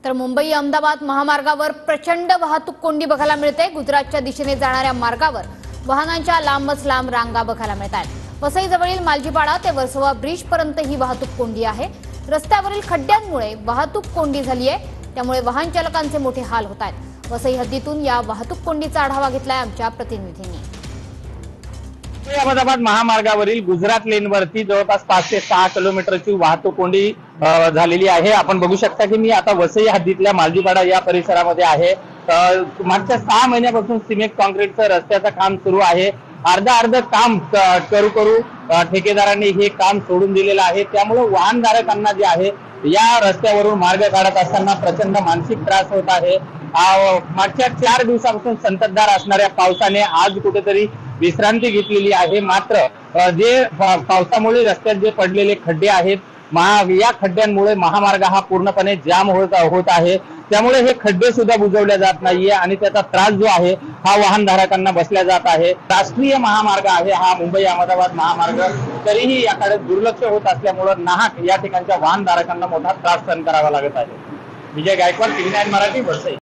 तर मुंबई अहमदाबाद महामार्गावर प्रचंड वाहतूक कोंडी बघायला मिळते। गुजरातच्या दिशेने जाणाऱ्या मार्गावर वाहनांच्या लांबच लांब रांगा बघायला मिळतात। वसईजवळील मालजीपाडा ते वर्सोवा ब्रिज पर्यंत ही वाहतूक कोंडी आहे। रस्त्यावरील खड्ड्यांमुळे वाहतूक कोंडी झाली आहे, त्यामुळे वाहन चालकांचे मोठे हाल होत आहेत। वसई हद्दीतून या वाहतूक कोंडीचा आढावा घेतलाय आमच्या प्रतिनिधींनी। अहमदाबाद महामार्गावरील गुजरात लेनवरती जवळपास 5 ते 6 किलोमीटरची वाहतूक कोंडी झालेली आहे। आपण बघू शकता की मी आता वसई हद्दीतल्या मालजीपाडा या परिसरामध्ये आहे। मागच्या 6 महिन्यापासून सिमेंट कॉन्क्रीटचं रस्त्याचं काम सुरू आहे। अर्ध काम करू ठेकेदारांनी हे काम सोडून दिलेलं आहे। त्यामुळे वाहनधारकांना जे आहे या रस्त्यावरून मार्ग काढत असताना प्रचंड मानसिक त्रास होत आहे। मागच्या 4 दिवसापासून संततधार असणाऱ्या पावसाने आज कुठेतरी विश्रांती घेतलेली आहे। मात्र जे पावसामुळे रस्त्यात जे पडलेले खड्डे आहेत, या खड्ड्यांमुळे महामार्ग हा पूर्णपणे जाम होत आहे। त्यामुळे हे खड्डे सुद्धा बुजवले जात नाहीये आणि त्याचा त्रास जो आहे हा वाहनधारकांना बसला जात आहे। राष्ट्रीय महामार्ग आहे हा मुंबई अहमदाबाद महामार्ग, तरीही याकडे दुर्लक्ष होत असल्यामुळे नाहक या ठिकाणच्या वाहनधारकांना मोठा त्रास सहन करावा लागत आहे। विजय गायकवाड, TV9 मराठी, वसई।